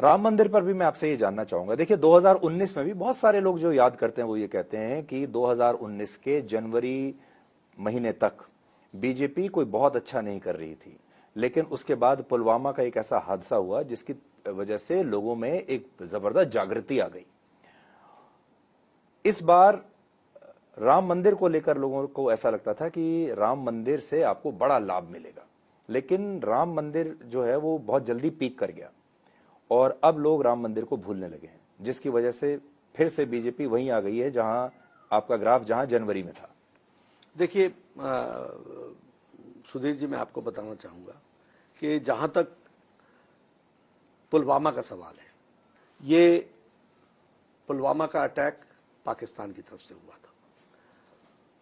राम मंदिर पर भी मैं आपसे ये जानना चाहूंगा। देखिए 2019 में भी बहुत सारे लोग जो याद करते हैं वो ये कहते हैं कि 2019 के जनवरी महीने तक बीजेपी कोई बहुत अच्छा नहीं कर रही थी, लेकिन उसके बाद पुलवामा का एक ऐसा हादसा हुआ जिसकी वजह से लोगों में एक जबरदस्त जागृति आ गई। इस बार राम मंदिर को लेकर लोगों को ऐसा लगता था कि राम मंदिर से आपको बड़ा लाभ मिलेगा, लेकिन राम मंदिर जो है वो बहुत जल्दी पीक कर गया और अब लोग राम मंदिर को भूलने लगे हैं, जिसकी वजह से फिर से बीजेपी वहीं आ गई है जहां आपका ग्राफ जहां जनवरी में था। देखिए सुधीर जी, मैं आपको बताना चाहूंगा कि जहां तक पुलवामा का सवाल है, ये पुलवामा का अटैक पाकिस्तान की तरफ से हुआ था।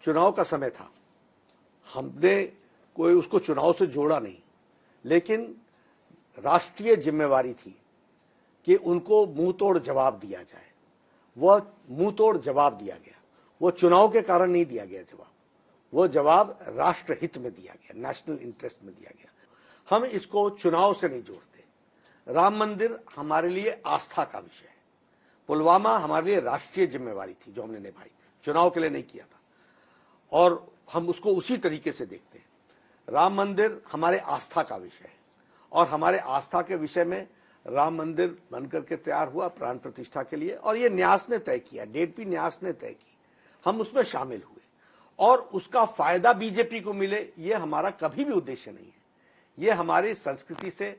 चुनाव का समय था, हमने कोई उसको चुनाव से जोड़ा नहीं, लेकिन राष्ट्रीय जिम्मेवारी थी कि उनको मुंह तोड़ जवाब दिया जाए। वह मुंह तोड़ जवाब दिया गया, वो चुनाव के कारण नहीं दिया गया जवाब, वो जवाब राष्ट्रहित में दिया गया, नेशनल इंटरेस्ट में दिया गया। हम इसको चुनाव से नहीं जोड़ते। राम मंदिर हमारे लिए आस्था का विषय है, पुलवामा हमारे लिए राष्ट्रीय जिम्मेवारी थी जो हमने निभाई, चुनाव के लिए नहीं किया था, और हम उसको उसी तरीके से देखते हैं। राम मंदिर हमारे आस्था का विषय है और हमारे आस्था के विषय में राम मंदिर बनकर के तैयार हुआ प्राण प्रतिष्ठा के लिए, और ये न्यास ने तय किया, डेट भी न्यास ने तय की, हम उसमें शामिल हुए और उसका फायदा बीजेपी को मिले, ये हमारा कभी भी उद्देश्य नहीं है। ये हमारी संस्कृति से,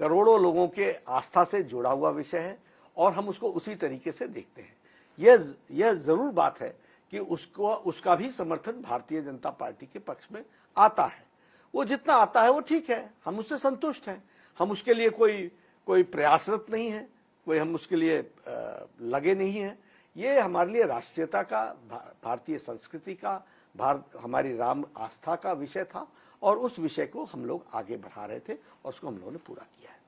करोड़ों लोगों के आस्था से जुड़ा हुआ विषय है और हम उसको उसी तरीके से देखते हैं। यह जरूर बात है कि उसका भी समर्थन भारतीय जनता पार्टी के पक्ष में आता है। वो जितना आता है वो ठीक है, हम उससे संतुष्ट हैं, हम उसके लिए कोई प्रयासरत नहीं है, कोई हम उसके लिए लगे नहीं हैं। ये हमारे लिए राष्ट्रीयता का, भारतीय संस्कृति का, हमारी राम आस्था का विषय था और उस विषय को हम लोग आगे बढ़ा रहे थे और उसको हम लोगों ने पूरा किया है।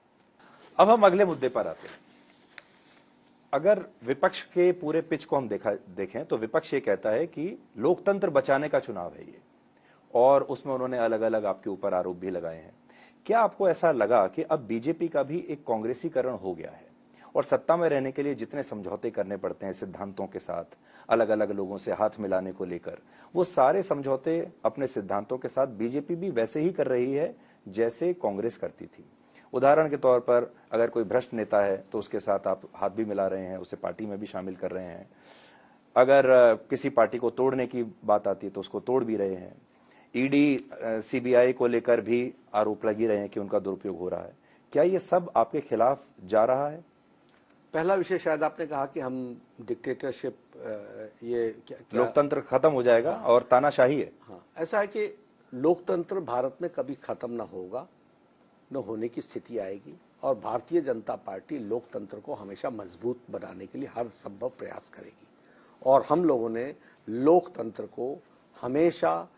अब हम अगले मुद्दे पर आते हैं। अगर विपक्ष के पूरे पिच को हम देखें तो विपक्ष ये कहता है कि लोकतंत्र बचाने का चुनाव है ये, और उसमें उन्होंने अलग अलग आपके ऊपर आरोप भी लगाए हैं। क्या आपको ऐसा लगा कि अब बीजेपी का भी एक कांग्रेसीकरण हो गया है और सत्ता में रहने के लिए जितने समझौते करने पड़ते हैं सिद्धांतों के साथ, अलग अलग लोगों से हाथ मिलाने को लेकर, वो सारे समझौते अपने सिद्धांतों के साथ बीजेपी भी वैसे ही कर रही है जैसे कांग्रेस करती थी? उदाहरण के तौर पर अगर कोई भ्रष्ट नेता है तो उसके साथ आप हाथ भी मिला रहे हैं, उसे पार्टी में भी शामिल कर रहे हैं। अगर किसी पार्टी को तोड़ने की बात आती है तो उसको तोड़ भी रहे हैं। ईडी सीबीआई को लेकर भी आरोप लगी रहे हैं कि उनका दुरुपयोग हो रहा है। क्या ये सब आपके खिलाफ जा रहा है? पहला विषय शायद आपने कहा कि हम डिक्टेटरशिप, ये क्या लोकतंत्र खत्म हो जाएगा। हाँ, और तानाशाही है। हाँ, ऐसा है कि लोकतंत्र भारत में कभी खत्म ना होगा, न होने की स्थिति आएगी, और भारतीय जनता पार्टी लोकतंत्र को हमेशा मजबूत बनाने के लिए हर संभव प्रयास करेगी। और हम लोगों ने लोकतंत्र को हमेशा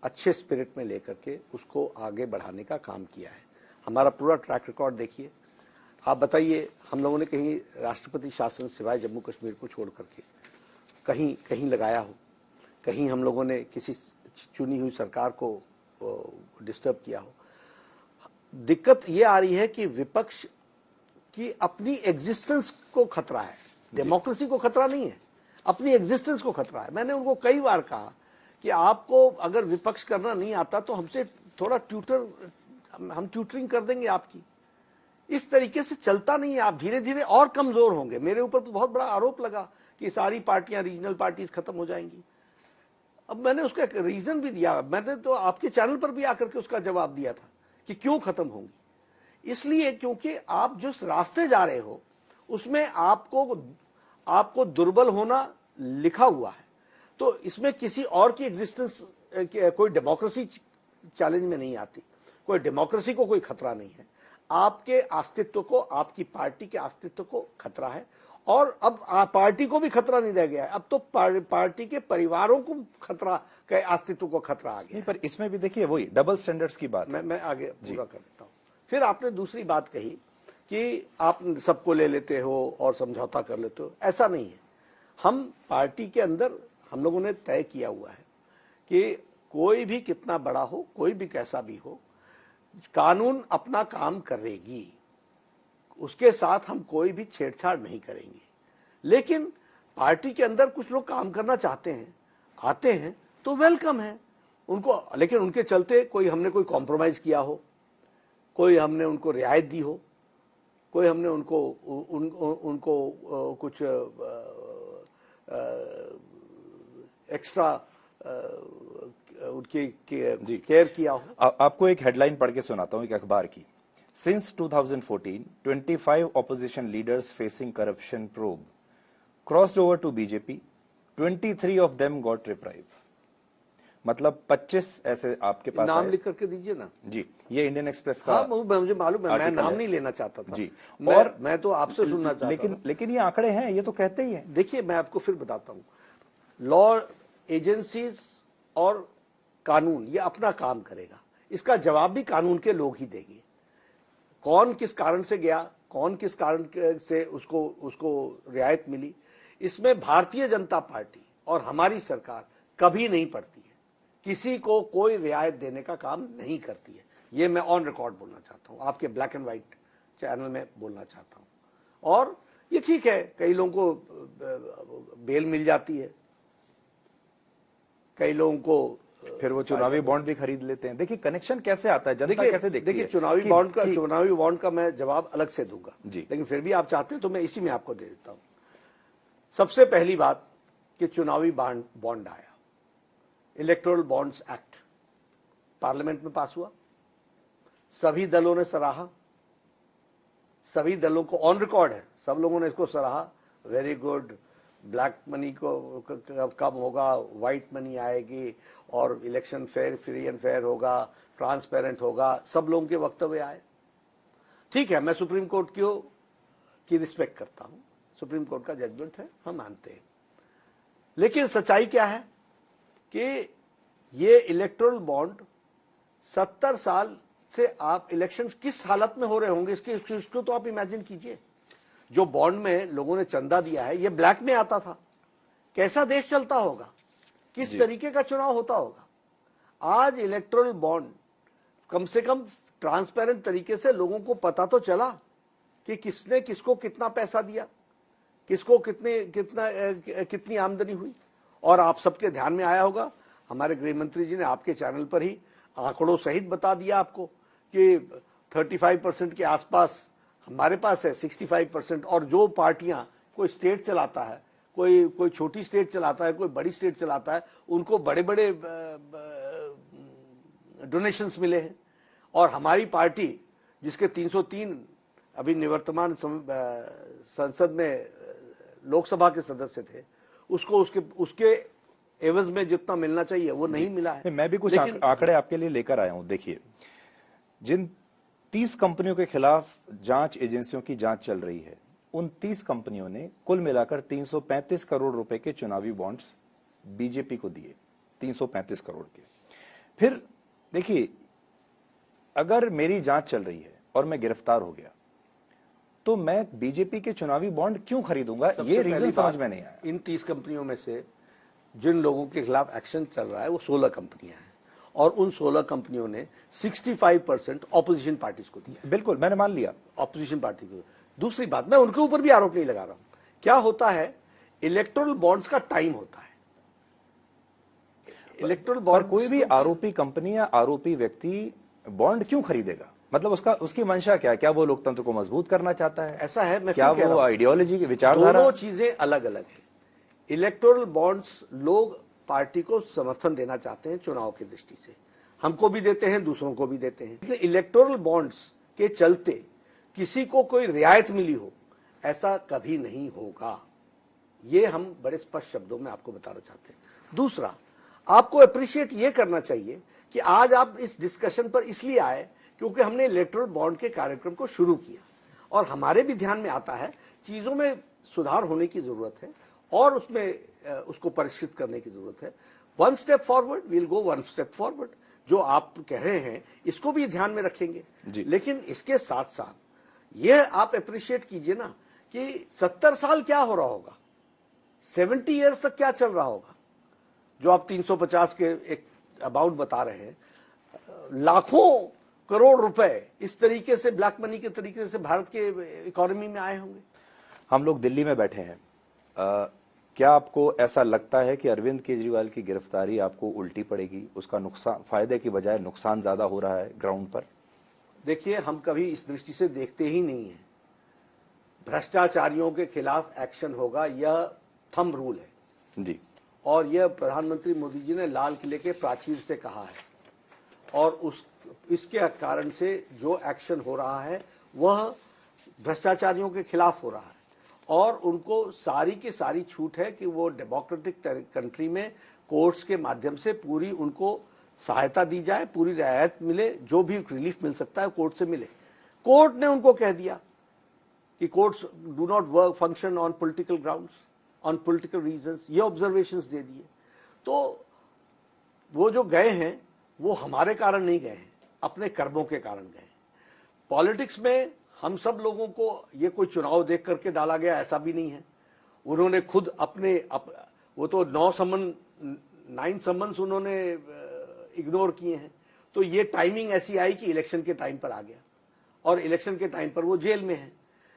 अच्छे स्पिरिट में लेकर के उसको आगे बढ़ाने का काम किया है। हमारा पूरा ट्रैक रिकॉर्ड देखिए, आप बताइए, हम लोगों ने कहीं राष्ट्रपति शासन सिवाय जम्मू कश्मीर को छोड़ करके कहीं लगाया हो? कहीं हम लोगों ने किसी चुनी हुई सरकार को डिस्टर्ब किया हो? दिक्कत ये आ रही है कि विपक्ष की अपनी एग्जिस्टेंस को खतरा है, डेमोक्रेसी को खतरा नहीं है, अपनी एग्जिस्टेंस को खतरा है। मैंने उनको कई बार कहा कि आपको अगर विपक्ष करना नहीं आता तो हमसे थोड़ा हम ट्यूटरिंग कर देंगे आपकी। इस तरीके से चलता नहीं है, आप धीरे धीरे और कमजोर होंगे। मेरे ऊपर तो बहुत बड़ा आरोप लगा कि सारी पार्टियां, रीजनल पार्टीज खत्म हो जाएंगी। अब मैंने उसका एक रीजन भी दिया, मैंने तो आपके चैनल पर भी आकर के उसका जवाब दिया था कि क्यों खत्म होंगी। इसलिए क्योंकि आप जिस रास्ते जा रहे हो उसमें आपको दुर्बल होना लिखा हुआ है। तो इसमें किसी और की एग्जिस्टेंस, कोई डेमोक्रेसी चैलेंज में नहीं आती, कोई डेमोक्रेसी को कोई खतरा नहीं है। आपके अस्तित्व को, आपकी पार्टी के अस्तित्व को खतरा है, और अब पार्टी को भी खतरा नहीं रह गया है, अब तो पार्टी के परिवारों को खतरा के अस्तित्व को खतरा आ गया। पर इसमें भी देखिए वही डबल स्टैंडर्ड्स की बात। मैं आगे पूरा कर देता हूं। फिर आपने दूसरी बात कही कि आप सबको ले लेते हो और समझौता कर लेते हो। ऐसा नहीं है। हम पार्टी के अंदर हम लोगों ने तय किया हुआ है कि कोई भी कितना बड़ा हो, कोई भी कैसा भी हो, कानून अपना काम करेगी। उसके साथ हम कोई भी छेड़छाड़ नहीं करेंगे। लेकिन पार्टी के अंदर कुछ लोग काम करना चाहते हैं, आते हैं तो वेलकम है उनको, लेकिन उनके चलते हमने कोई कॉम्प्रोमाइज किया हो, कोई हमने उनको रियायत दी हो, कोई हमने उनको कुछ एक्स्ट्रा उनकी केयर किया हो। आपको एक हेडलाइन पढ़ के सुनाता हूं एक अखबार की। Since 2014 25 opposition leaders facing corruption probe crossed over to BJP, 23 of them got reprieve. मतलब 25 ऐसे आपके पास नाम लिख करके दीजिए ना जी। ये इंडियन एक्सप्रेस का, हाँ मुझे मालूम है, मैं नाम नहीं लेना चाहता था जी। और मैं तो आपसे सुनना चाहता था। लेकिन ये आंकड़े हैं, ये तो कहते ही हैं। देखिए मैं आपको फिर बताता हूं, लॉ एजेंसीज और कानून ये अपना काम करेगा, इसका जवाब भी कानून के लोग ही देंगे। कौन किस कारण से गया, कौन किस कारण से उसको रियायत मिली, इसमें भारतीय जनता पार्टी और हमारी सरकार कभी नहीं पड़ती है, किसी को कोई रियायत देने का काम नहीं करती है। ये मैं ऑन रिकॉर्ड बोलना चाहता हूं, आपके ब्लैक एंड व्हाइट चैनल में बोलना चाहता हूं। और ये ठीक है, कई लोगों को बेल मिल जाती है, कई लोगों को फिर वो चुनावी बॉन्ड भी खरीद लेते हैं। देखिए कनेक्शन कैसे आता है, जनता कैसे देखती है। देखिए चुनावी बॉन्ड का मैं जवाब अलग से दूंगा, लेकिन फिर भी आप चाहते हैं तो मैं इसी में आपको दे देता हूं। सबसे पहली बात कि चुनावी बॉन्ड आया, इलेक्टोरल बॉन्ड्स एक्ट पार्लियामेंट में पास हुआ, सभी दलों ने सराहा, सभी दलों को ऑन रिकॉर्ड है, सब लोगों ने इसको सराहा, वेरी गुड, ब्लैक मनी को कम होगा, व्हाइट मनी आएगी और election fair, free and fair होगा, ट्रांसपेरेंट होगा, सब लोगों के वक्तव्य आए। ठीक है, मैं सुप्रीम कोर्ट की रिस्पेक्ट करता हूं, सुप्रीम कोर्ट का जजमेंट है, हम मानते हैं। लेकिन सच्चाई क्या है कि ये इलेक्टोरल बॉन्ड 70 साल से आप इलेक्शंस किस हालत में हो रहे होंगे इसको तो आप इमेजिन कीजिए। जो बॉन्ड में लोगों ने चंदा दिया है, ये ब्लैक में आता था, कैसा देश चलता होगा, किस तरीके का चुनाव होता होगा। आज इलेक्टोरल बॉन्ड कम से कम ट्रांसपेरेंट तरीके से लोगों को पता तो चला कि किसने किसको कितना पैसा दिया, किसको कितनी आमदनी हुई। और आप सबके ध्यान में आया होगा, हमारे गृह मंत्री जी ने आपके चैनल पर ही आंकड़ों सहित बता दिया आपको कि 35% के आसपास हमारे पास है, 65%। और जो पार्टियां, कोई स्टेट चलाता है, कोई छोटी स्टेट चलाता है, कोई बड़ी स्टेट चलाता है, उनको बड़े बड़े डोनेशंस मिले हैं। और हमारी पार्टी जिसके 303 अभी निवर्तमान संसद में लोकसभा के सदस्य थे, उसको उसके एवज में जितना मिलना चाहिए वो नहीं मिला है। मैं भी कुछ आंकड़े आपके लिए लेकर आया हूं। देखिए, जिन 30 कंपनियों के खिलाफ जांच एजेंसियों की जांच चल रही है, उन 30 कंपनियों ने कुल मिलाकर 335 करोड़ रुपए के चुनावी बॉन्ड्स बीजेपी को दिए, 335 करोड़ के। फिर देखिए, अगर मेरी जांच चल रही है और मैं गिरफ्तार हो गया तो मैं बीजेपी के चुनावी बॉन्ड क्यों खरीदूंगा, ये रीजन समझ में नहीं आया। इन 30 कंपनियों में से जिन लोगों के खिलाफ एक्शन चल रहा है वो 16 कंपनियां हैं, और उन 16 कंपनियों ने 65% ऑपोजिशन पार्टीज को दिया। बिल्कुल, मैंने मान लिया ऑपोजिशन पार्टी को। दूसरी बात, मैं उनके ऊपर भी आरोप नहीं लगा रहा हूं। क्या होता है, इलेक्टोरल बॉन्ड्स का टाइम होता है। इलेक्टोरल बॉन्ड, कोई भी आरोपी कंपनी या आरोपी व्यक्ति बॉन्ड क्यों खरीदेगा? मतलब उसकी मंशा क्या है? क्या वो लोकतंत्र को मजबूत करना चाहता है? ऐसा है, मैं क्या वो आइडियोलॉजी की विचारधारा? दोनों चीजें अलग अलग है। इलेक्टोरल बॉन्ड्स लोग पार्टी को समर्थन देना चाहते हैं चुनाव की दृष्टि से, हमको भी देते हैं, दूसरों को भी देते हैं। इसलिए इलेक्टोरल बॉन्ड्स के चलते किसी को कोई रियायत मिली हो, ऐसा कभी नहीं होगा। ये हम बड़े स्पष्ट शब्दों में आपको बताना चाहते हैं। दूसरा, आपको अप्रिशिएट ये करना चाहिए कि आज आप इस डिस्कशन पर इसलिए आए क्योंकि हमने इलेक्टोरल बॉन्ड के कार्यक्रम को शुरू किया, और हमारे भी ध्यान में आता है चीजों में सुधार होने की जरूरत है और उसको परिष्कृत करने की जरूरत है। One step forward, we'll go one step forward. जो आप कह रहे हैं इसको भी ध्यान में रखेंगे, लेकिन इसके साथ साथ ये आप अप्रिशिएट कीजिए ना कि 70 साल क्या हो रहा होगा, 70 ईयर्स तक क्या चल रहा होगा। जो आप 350 के एक अबाउट बता रहे हैं, लाखों करोड़ रुपए इस तरीके से ब्लैक मनी के तरीके से भारत के इकोनॉमी में आए होंगे। हम लोग दिल्ली में बैठे हैं, क्या आपको ऐसा लगता है कि अरविंद केजरीवाल की गिरफ्तारी आपको उल्टी पड़ेगी? उसका नुकसान, फायदे की बजाय नुकसान ज्यादा हो रहा है ग्राउंड पर? देखिए, हम कभी इस दृष्टि से देखते ही नहीं है। भ्रष्टाचारियों के खिलाफ एक्शन होगा, यह थंब रूल है जी। और यह प्रधानमंत्री मोदी जी ने लाल किले के प्राचीर से कहा है और इसके कारण से जो एक्शन हो रहा है वह भ्रष्टाचारियों के खिलाफ हो रहा है और उनको सारी की सारी छूट है कि वो डेमोक्रेटिक कंट्री में कोर्ट्स के माध्यम से पूरी उनको सहायता दी जाए, पूरी रियायत मिले, जो भी रिलीफ मिल सकता है कोर्ट से मिले। कोर्ट ने उनको कह दिया कि courts do not work function on political grounds, on political reasons, ये ऑब्जर्वेशंस दे दिए। तो वो जो गए हैं वो हमारे कारण नहीं गए हैं, अपने कर्मों के कारण गए हैं। पॉलिटिक्स में हम सब लोगों को ये कोई चुनाव देख करके डाला गया ऐसा भी नहीं है। उन्होंने खुद वो तो 9 समन्स उन्होंने इग्नोर किए हैं। तो ये टाइमिंग ऐसी आई कि इलेक्शन के टाइम पर आ गया और इलेक्शन के टाइम पर वो जेल में है,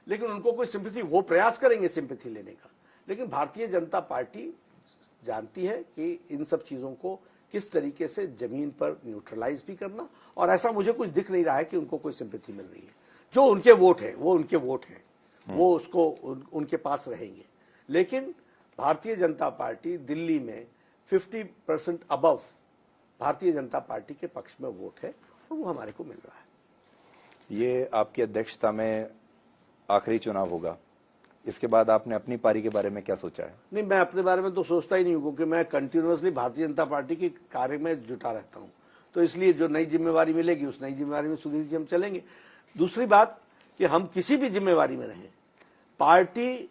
लेकिन उनको कोई सिंपैथी, वो प्रयास करेंगे सिंपैथी लेने का, लेकिन भारतीय जनता पार्टी जानती है कि इन सब चीजों को किस तरीके से जमीन पर न्यूट्रलाइज भी करना, और ऐसा मुझे कुछ दिख नहीं रहा है कि उनको कोई सिंपैथी मिल रही है। जो उनके वोट है वो उनके वोट हैं, वो उसको उनके पास रहेंगे। लेकिन भारतीय जनता पार्टी दिल्ली में 50% अबव भारतीय जनता पार्टी के पक्ष में वोट है और वो हमारे को मिल रहा है। ये आपकी अध्यक्षता में आखिरी चुनाव होगा, इसके बाद आपने अपनी पारी के बारे में क्या सोचा है? नहीं, मैं अपने बारे में तो सोचता ही नहीं हूँ, क्योंकि मैं कंटिन्यूअसली भारतीय जनता पार्टी के कार्य में जुटा रहता हूँ। तो इसलिए जो नई जिम्मेवारी मिलेगी उस नई जिम्मेवारी में सुधीर जी हम चलेंगे। दूसरी बात कि हम किसी भी जिम्मेवारी में रहें, पार्टी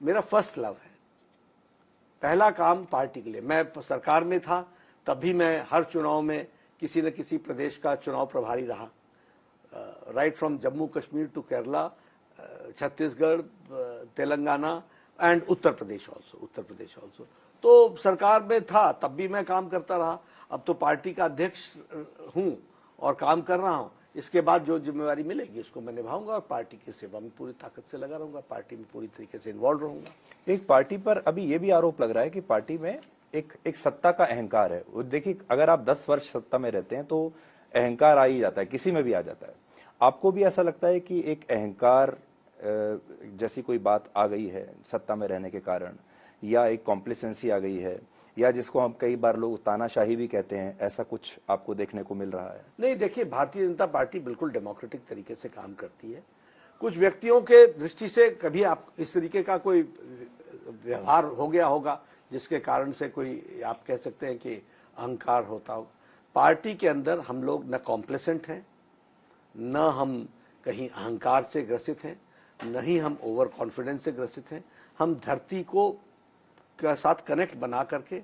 मेरा फर्स्ट लव है, पहला काम पार्टी के लिए। मैं सरकार में था तब भी मैं हर चुनाव में किसी न किसी प्रदेश का चुनाव प्रभारी रहा, right from Jammu Kashmir to Kerala, Chhattisgarh, Telangana and Uttar Pradesh also. तो सरकार में था तब भी मैं काम करता रहा, अब तो पार्टी का अध्यक्ष हूं और काम कर रहा हूं। इसके बाद जो जिम्मेवारी मिलेगी उसको मैं निभाऊंगा और पार्टी की सेवा में पूरी ताकत से लगा रहूंगा, पार्टी में पूरी तरीके से इन्वॉल्व रहूंगा। एक पार्टी पर अभी ये भी आरोप लग रहा है कि पार्टी में एक सत्ता का अहंकार है। देखिए, अगर आप 10 वर्ष सत्ता में रहते हैं तो अहंकार आ ही जाता है, किसी में भी आ जाता है। आपको भी ऐसा लगता है कि एक अहंकार जैसी कोई बात आ गई है सत्ता में रहने के कारण, या एक कॉम्प्लिसेंसी आ गई है, या जिसको हम कई बार लोग तानाशाही भी कहते हैं, ऐसा कुछ आपको देखने को मिल रहा है? नहीं, देखिए, भारतीय जनता पार्टी बिल्कुल डेमोक्रेटिक तरीके से काम करती है। कुछ व्यक्तियों के दृष्टि से कभी आप इस तरीके का कोई व्यवहार हो गया होगा जिसके कारण से कोई आप कह सकते हैं कि अहंकार होता हो। पार्टी के अंदर हम लोग न कॉम्प्लेसेंट हैं, न हम कहीं अहंकार से ग्रसित हैं, न ही हम ओवर कॉन्फिडेंस से ग्रसित हैं। हम धरती को के साथ कनेक्ट बना करके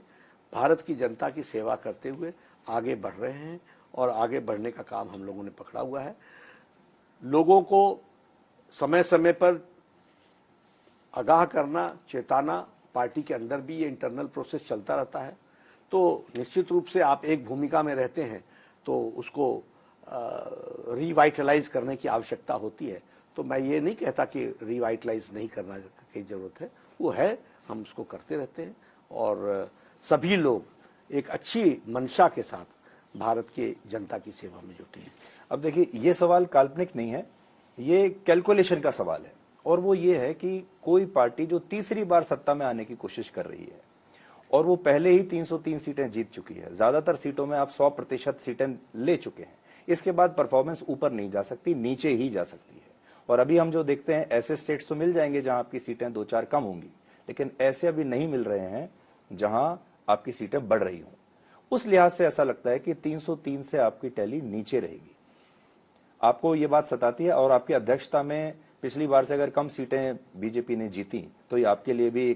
भारत की जनता की सेवा करते हुए आगे बढ़ रहे हैं और आगे बढ़ने का काम हम लोगों ने पकड़ा हुआ है। लोगों को समय समय पर आगाह करना, चेताना, पार्टी के अंदर भी ये इंटरनल प्रोसेस चलता रहता है। तो निश्चित रूप से आप एक भूमिका में रहते हैं तो उसको रिवाइटलाइज करने की आवश्यकता होती है। तो मैं ये नहीं कहता कि रिवाइटलाइज नहीं करना की जरूरत है, वो है, हम उसको करते रहते हैं और सभी लोग एक अच्छी मंशा के साथ भारत के जनता की सेवा में जुटे हैं। अब देखिए, ये सवाल काल्पनिक नहीं है, ये कैलकुलेशन का सवाल है, और वो ये है कि कोई पार्टी जो तीसरी बार सत्ता में आने की कोशिश कर रही है और वो पहले ही 303 सीटें जीत चुकी है, ज्यादातर सीटों में आप 100% सीटें ले चुके हैं, इसके बाद परफॉर्मेंस ऊपर नहीं जा सकती, नीचे ही जा सकती है। और अभी हम जो देखते हैं, ऐसे स्टेट्स तो मिल जाएंगे जहां आपकी सीटें 2-4 कम होंगी, लेकिन ऐसे अभी नहीं मिल रहे हैं जहां आपकी सीटें बढ़ रही हों। उस लिहाज से ऐसा लगता है कि 303 से आपकी टैली नीचे रहेगी। आपको ये बात सताती है? और आपकी अध्यक्षता में पिछली बार से अगर कम सीटें बीजेपी ने जीती तो ये आपके लिए भी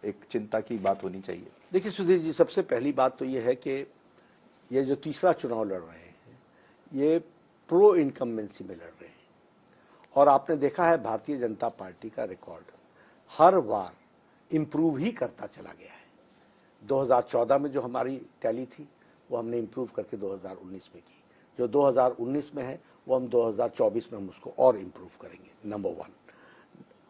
एक चिंता की बात होनी चाहिए। देखिए सुधीर जी, सबसे पहली बात तो ये है कि ये जो तीसरा चुनाव लड़ रहे हैं ये प्रो इनकम्बेंसी में लड़ रहे हैं, और आपने देखा है भारतीय जनता पार्टी का रिकॉर्ड हर बार इंप्रूव ही करता चला गया है। 2014 में जो हमारी टैली थी वो हमने इंप्रूव करके 2019 में की, जो 2019 में है वो हम 2024 में हम उसको और इम्प्रूव करेंगे, नंबर 1।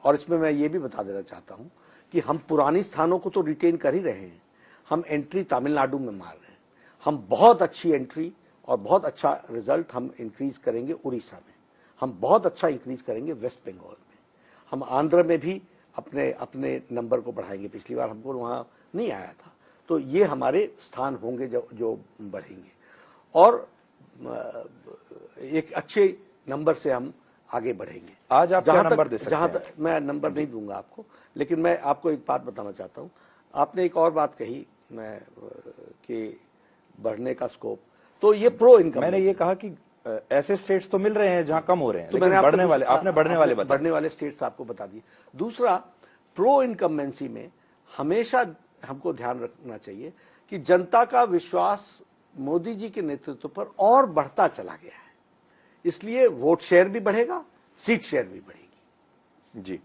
और इसमें मैं ये भी बता देना चाहता हूं कि हम पुरानी स्थानों को तो रिटेन कर ही रहे हैं, हम एंट्री तमिलनाडु में मार रहे हैं, हम बहुत अच्छी एंट्री और बहुत अच्छा रिजल्ट हम इंक्रीज करेंगे उड़ीसा में, हम बहुत अच्छा इंक्रीज करेंगे वेस्ट बंगाल में, हम आंध्र में भी अपने अपने नंबर को बढ़ाएंगे। पिछली बार हमको वहाँ नहीं आया था, तो ये हमारे स्थान होंगे जो बढ़ेंगे और एक अच्छे नंबर से हम आगे बढ़ेंगे। आज आप क्या नंबर दे सकते हैं? जहां तक मैं नंबर नहीं दूंगा आपको, लेकिन मैं आपको एक बात बताना चाहता हूं। आपने एक और बात कही कि बढ़ने का स्कोप, तो ये प्रो इनकम, मैंने ये कहा कि ऐसे स्टेट्स तो मिल रहे हैं जहां कम हो रहे हैं, तो लेकिन मैंने बढ़ने वाले, आपने बढ़ने वाले बताए। बढ़ने वाले स्टेट्स आपको बता दिए। दूसरा, प्रो इनकम्बेंसी में हमेशा हमको ध्यान रखना चाहिए कि जनता का विश्वास मोदी जी के नेतृत्व पर और बढ़ता चला गया है, इसलिए वोट शेयर भी बढ़ेगा, सीट शेयर भी बढ़ेगी। जी,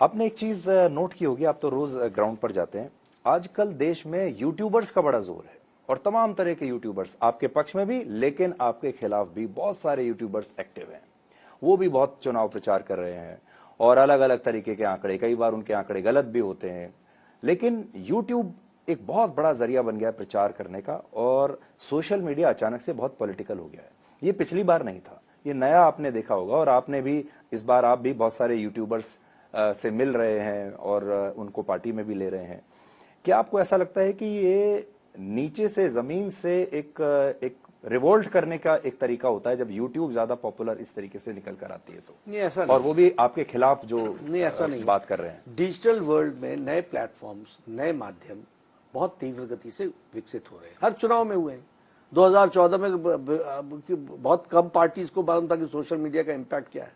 आपने एक चीज नोट की होगी, आप तो रोज ग्राउंड पर जाते हैं, आजकल देश में यूट्यूबर्स का बड़ा जोर है और तमाम तरह के यूट्यूबर्स, आपके पक्ष में भी लेकिन आपके खिलाफ भी बहुत सारे यूट्यूबर्स एक्टिव हैं। वो भी बहुत चुनाव प्रचार कर रहे हैं और अलग अलग तरीके के आंकड़े, कई बार उनके आंकड़े गलत भी होते हैं, लेकिन यूट्यूब एक बहुत बड़ा जरिया बन गया है प्रचार करने का और सोशल मीडिया अचानक से बहुत पॉलिटिकल हो गया है। ये पिछली बार नहीं था, ये नया आपने देखा होगा और आपने भी इस बार आप भी बहुत सारे यूट्यूबर्स से मिल रहे हैं और उनको पार्टी में भी ले रहे हैं। क्या आपको ऐसा लगता है कि ये नीचे से, जमीन से एक रिवोल्ट करने का एक तरीका होता है जब यूट्यूब ज्यादा पॉपुलर इस तरीके से निकल कर आती है? तो नहीं, ऐसा नहीं। और वो भी आपके खिलाफ जो नहीं, ऐसा नहीं बात कर रहे हैं। डिजिटल वर्ल्ड में नए प्लेटफॉर्म्स, नए माध्यम बहुत तीव्र गति से विकसित हो रहे हैं, हर चुनाव में हुए हैं। 2014 में बहुत कम पार्टीज को मालूम था कि सोशल मीडिया का इम्पैक्ट क्या है,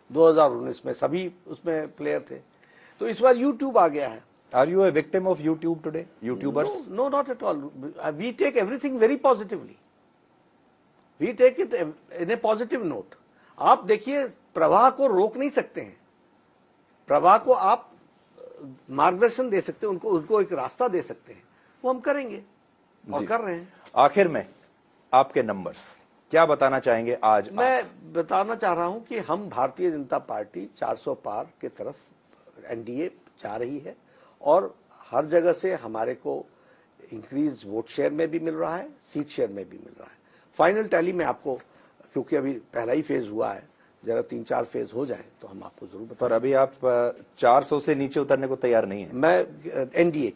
2019 में सभी उसमें प्लेयर थे, तो इस बार यूट्यूब आ गया है। Are you a victim of YouTube today? YouTubers? No, not at all. We take everything very positively. We take it in a positive note. आप देखिए, प्रवाह को रोक नहीं सकते हैं, प्रवाह को आप मार्गदर्शन दे सकते हैं, उनको एक रास्ता दे सकते हैं, वो हम करेंगे और कर रहे हैं। आखिर में आपके नंबर्स क्या बताना चाहेंगे आज? मैं बताना चाह रहा हूं कि हम भारतीय जनता पार्टी 400 पार के तरफ एनडीए जा रही है और हर जगह से हमारे को इंक्रीज वोट शेयर में भी मिल रहा है, सीट शेयर में भी मिल रहा है। फाइनल टैली में आपको, क्योंकि अभी पहला ही फेज हुआ है, जरा 3-4 फेज हो जाए तो हम आपको जरूर बताएं। पर अभी आप 400 से नीचे उतरने को तैयार नहीं है? मैं एनडीए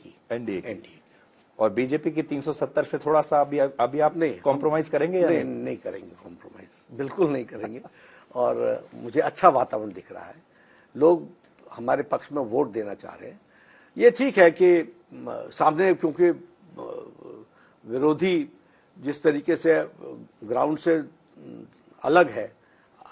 और बीजेपी की 370 से थोड़ा सा अभी आप नहीं कॉम्प्रोमाइज करेंगे? नहीं करेंगे कॉम्प्रोमाइज, बिल्कुल नहीं करेंगे। और मुझे अच्छा वातावरण दिख रहा है, लोग हमारे पक्ष में वोट देना चाह रहे हैं। ये ठीक है कि सामने, क्योंकि विरोधी जिस तरीके से ग्राउंड से अलग है,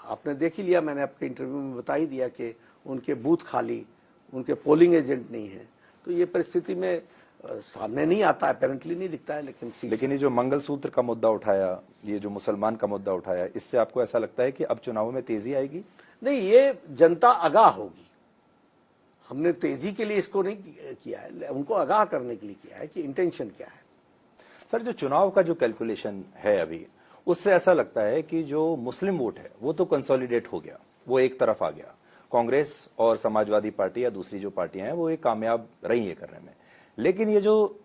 आपने देख ही लिया, मैंने आपके इंटरव्यू में बता ही दिया कि उनके बूथ खाली, उनके पोलिंग एजेंट नहीं है, तो ये परिस्थिति में सामने नहीं आता, अपेरेंटली नहीं दिखता है। लेकिन ये जो मंगलसूत्र का मुद्दा उठाया, ये जो मुसलमान का मुद्दा उठाया, इससे आपको ऐसा लगता है कि अब चुनावों में तेजी आएगी? नहीं, ये जनता आगाह होगी। हमने तेजी के लिए इसको नहीं किया है, उनको आगाह करने के लिए किया है कि इंटेंशन क्या है। सर, जो चुनाव का जो कैलकुलेशन है अभी, उससे ऐसा लगता है कि जो मुस्लिम वोट है वो तो कंसोलिडेट हो गया, वो एक तरफ आ गया। कांग्रेस और समाजवादी पार्टी या दूसरी जो पार्टियां हैं वो एक कामयाब रही है करने में, लेकिन ये जो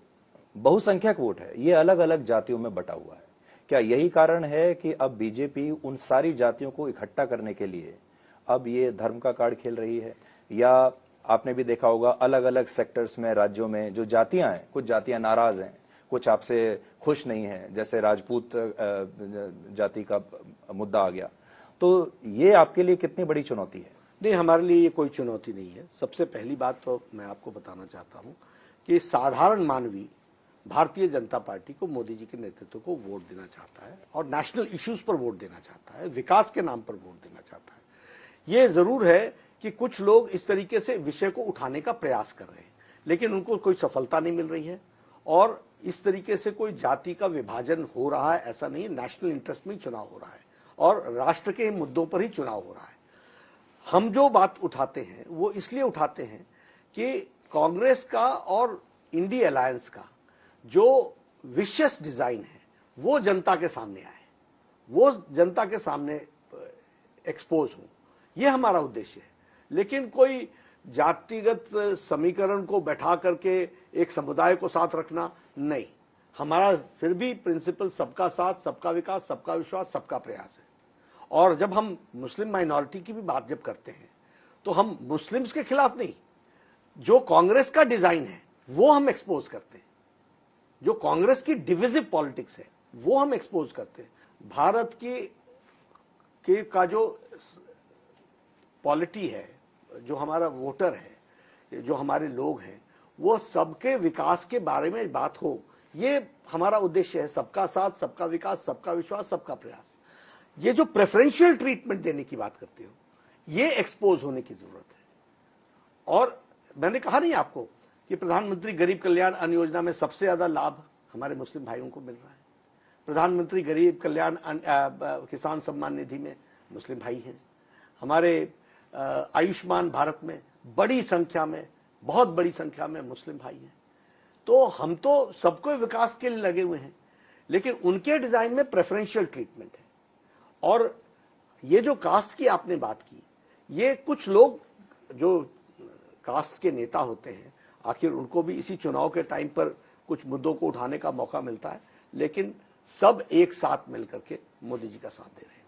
बहुसंख्यक वोट है ये अलग अलग जातियों में बटा हुआ है। क्या यही कारण है कि अब बीजेपी उन सारी जातियों को इकट्ठा करने के लिए अब ये धर्म का कार्ड खेल रही है? या आपने भी देखा होगा अलग अलग सेक्टर्स में, राज्यों में जो जातियां हैं, कुछ जातियां नाराज हैं, कुछ आपसे खुश नहीं है, जैसे राजपूत जाति का मुद्दा आ गया, तो ये आपके लिए कितनी बड़ी चुनौती है? नहीं, हमारे लिए ये कोई चुनौती नहीं है। सबसे पहली बात तो मैं आपको बताना चाहता हूं कि साधारण मानवी भारतीय जनता पार्टी को, मोदी जी के नेतृत्व को वोट देना चाहता है और नेशनल इश्यूज पर वोट देना चाहता है, विकास के नाम पर वोट देना चाहता है। ये जरूर है कि कुछ लोग इस तरीके से विषय को उठाने का प्रयास कर रहे हैं, लेकिन उनको कोई सफलता नहीं मिल रही है और इस तरीके से कोई जाति का विभाजन हो रहा है ऐसा नहीं है। नेशनल इंटरेस्ट में चुनाव हो रहा है और राष्ट्र के मुद्दों पर ही चुनाव हो रहा है। हम जो बात उठाते हैं वो इसलिए उठाते हैं कि कांग्रेस का और इंडिया अलायंस का जो विशियस डिजाइन है वो जनता के सामने आए। वो जनता के सामने एक्सपोज हों, ये हमारा उद्देश्य है। लेकिन कोई जातिगत समीकरण को बैठा करके एक समुदाय को साथ रखना नहीं, हमारा फिर भी प्रिंसिपल सबका साथ, सबका विकास, सबका विश्वास, सबका प्रयास है। और जब हम मुस्लिम माइनॉरिटी की भी बात जब करते हैं तो हम मुस्लिम्स के खिलाफ नहीं, जो कांग्रेस का डिजाइन है वो हम एक्सपोज करते हैं, जो कांग्रेस की डिविजिव पॉलिटिक्स है वो हम एक्सपोज करते हैं। भारत का जो पॉलिटी है, जो हमारा वोटर है, जो हमारे लोग हैं, वो सबके विकास के बारे में बात हो, ये हमारा उद्देश्य है। सबका साथ, सबका विकास, सबका विश्वास, सबका प्रयास। ये जो प्रेफरेंशियल ट्रीटमेंट देने की बात करते हो, ये एक्सपोज होने की जरूरत है। और मैंने कहा नहीं आपको कि प्रधानमंत्री गरीब कल्याण अन्न योजना में सबसे ज्यादा लाभ हमारे मुस्लिम भाइयों को मिल रहा है। प्रधानमंत्री गरीब कल्याण किसान सम्मान निधि में मुस्लिम भाई हैं। हमारे आयुष्मान भारत में बड़ी संख्या में, बहुत बड़ी संख्या में मुस्लिम भाई हैं। तो हम तो सबको विकास के लिए लगे हुए हैं, लेकिन उनके डिजाइन में प्रेफरेंशियल ट्रीटमेंट है। और ये जो कास्ट की आपने बात की, ये कुछ लोग जो कास्ट के नेता होते हैं, आखिर उनको भी इसी चुनाव के टाइम पर कुछ मुद्दों को उठाने का मौका मिलता है, लेकिन सब एक साथ मिलकर के मोदी जी का साथ दे रहे हैं।